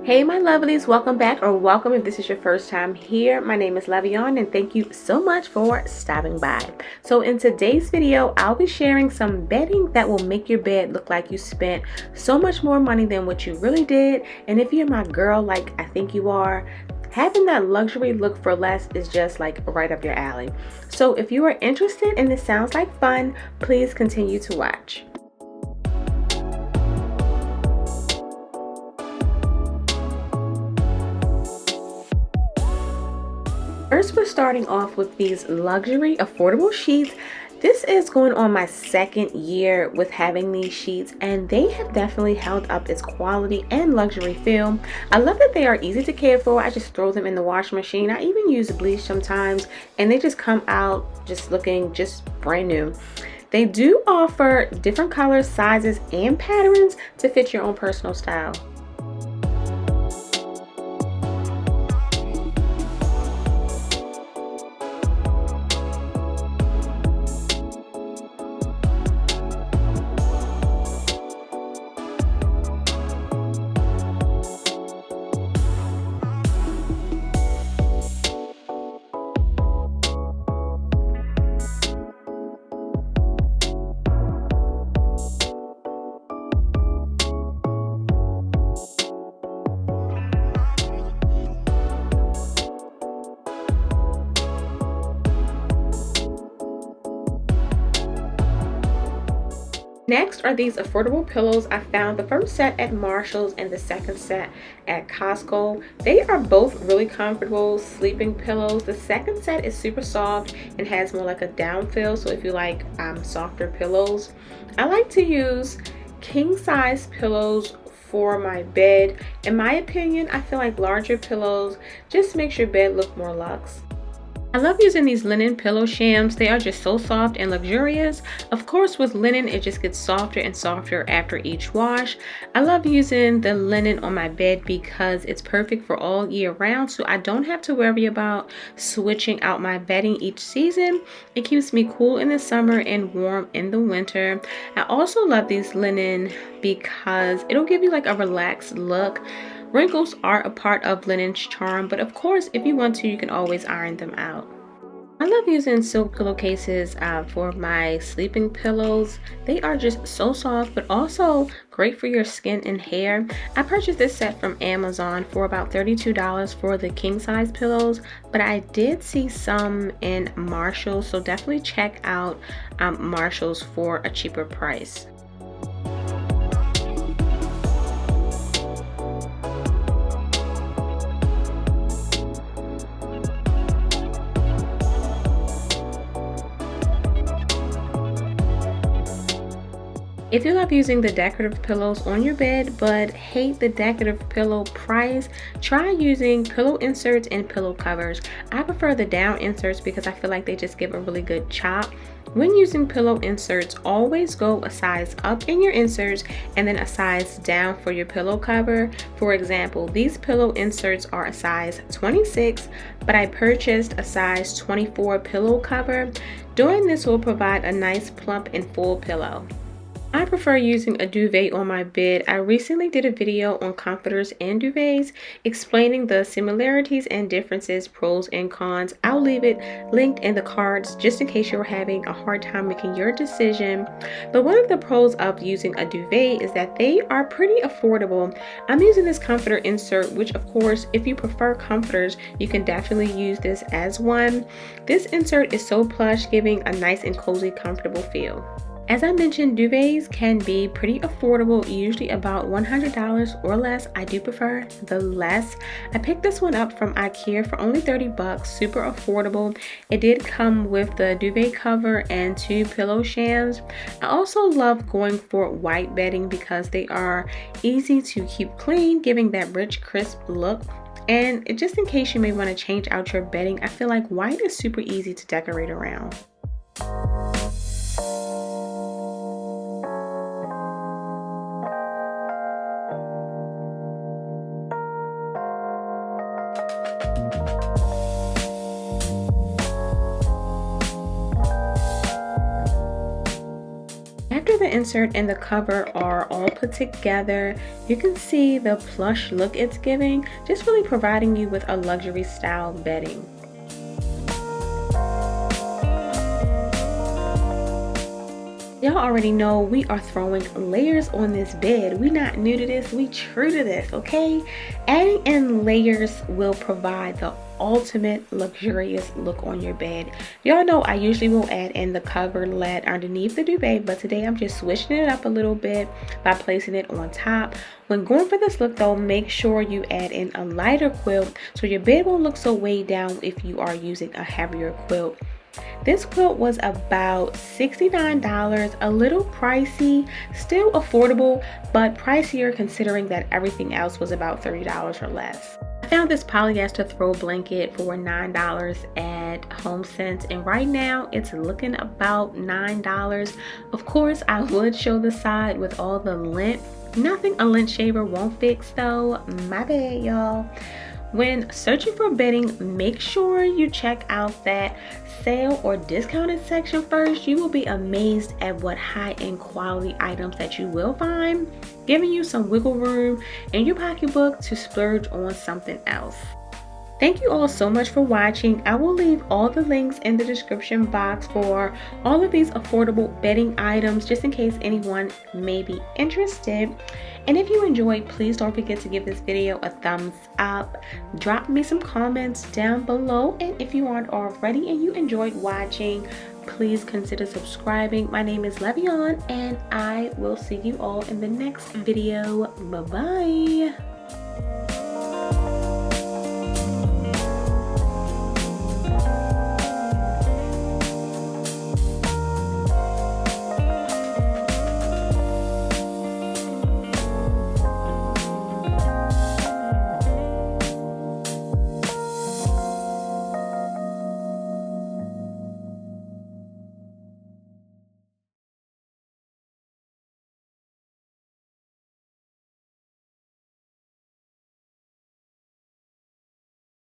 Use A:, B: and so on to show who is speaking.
A: Hey my lovelies, welcome back, or welcome if this is your first time here. My name is Levion and thank you so much for stopping by. So in today's video, I'll be sharing some bedding that will make your bed look like you spent so much more money than what you really did. And if you're my girl like I think you are, having that luxury look for less is just like right up your alley. So if you are interested and this sounds like fun, please continue to watch. First, we're starting off with these luxury affordable sheets. This is going on my second year with having these sheets, and they have definitely held up its quality and luxury feel. I love that they are easy to care for. I just throw them in the washing machine. I even use bleach sometimes, and they just come out just looking just brand new. They do offer different colors, sizes, and patterns to fit your own personal style. Next are these affordable pillows. I found the first set at Marshall's and the second set at Costco. They are both really comfortable sleeping pillows. The second set is super soft and has more like a down feel, so if you like softer pillows. I like to use king size pillows for my bed. In my opinion, I feel like larger pillows just makes your bed look more luxe. I love using these linen pillow shams. They are just so soft and luxurious. Of course, with linen, it just gets softer and softer after each wash. I love using the linen on my bed because it's perfect for all year round, so I don't have to worry about switching out my bedding each season. It keeps me cool in the summer and warm in the winter. I also love these linen because it'll give you like a relaxed look. Wrinkles are a part of linen's charm, but of course, if you want to, you can always iron them out. I love using silk pillowcases for my sleeping pillows. They are just so soft, but also great for your skin and hair. I purchased this set from Amazon for about $32 for the king size pillows, but I did see some in Marshall's, so definitely check out Marshall's for a cheaper price. If you love using the decorative pillows on your bed but hate the decorative pillow price, try using pillow inserts and pillow covers. I prefer the down inserts because I feel like they just give a really good chop. When using pillow inserts, always go a size up in your inserts and then a size down for your pillow cover. For example, these pillow inserts are a size 26, but I purchased a size 24 pillow cover. Doing this will provide a nice plump and full pillow. I prefer using a duvet on my bed. I recently did a video on comforters and duvets explaining the similarities and differences, pros and cons. I'll leave it linked in the cards just in case you're having a hard time making your decision. But one of the pros of using a duvet is that they are pretty affordable. I'm using this comforter insert, which of course, if you prefer comforters, you can definitely use this as one. This insert is so plush, giving a nice and cozy, comfortable feel. As I mentioned, duvets can be pretty affordable, usually about $100 or less. I do prefer the less. I picked this one up from IKEA for only 30 bucks, super affordable. It did come with the duvet cover and 2 pillow shams. I also love going for white bedding because they are easy to keep clean, giving that rich, crisp look. And just in case you may want to change out your bedding, I feel like white is super easy to decorate around. the insert and the cover are all put together, you can see the plush look it's giving, just really providing you with a luxury style bedding. Y'all already know we are throwing layers on this bed. We not new to this, we true to this, okay? Adding in layers will provide the ultimate luxurious look on your bed. Y'all know I usually will add in the coverlet underneath the duvet, but today I'm just switching it up a little bit by placing it on top. When going for this look though, make sure you add in a lighter quilt so your bed won't look so weighed down if you are using a heavier quilt. This quilt was about $69, a little pricey, still affordable, but pricier considering that everything else was about $30 or less. I found this polyester throw blanket for $9 at HomeSense, and right now it's looking about $9. Of course, I would show the side with all the lint. Nothing a lint shaver won't fix though, my bad y'all. When searching for bedding, make sure you check out that sale or discounted section first. You will be amazed at what high-end quality items that you will find, giving you some wiggle room in your pocketbook to splurge on something else. Thank you all so much for watching. I will leave all the links in the description box for all of these affordable bedding items just in case anyone may be interested. And if you enjoyed, please don't forget to give this video a thumbs up. Drop me some comments down below. And if you aren't already and you enjoyed watching, please consider subscribing. My name is Levion and I will see you all in the next video. Bye-bye.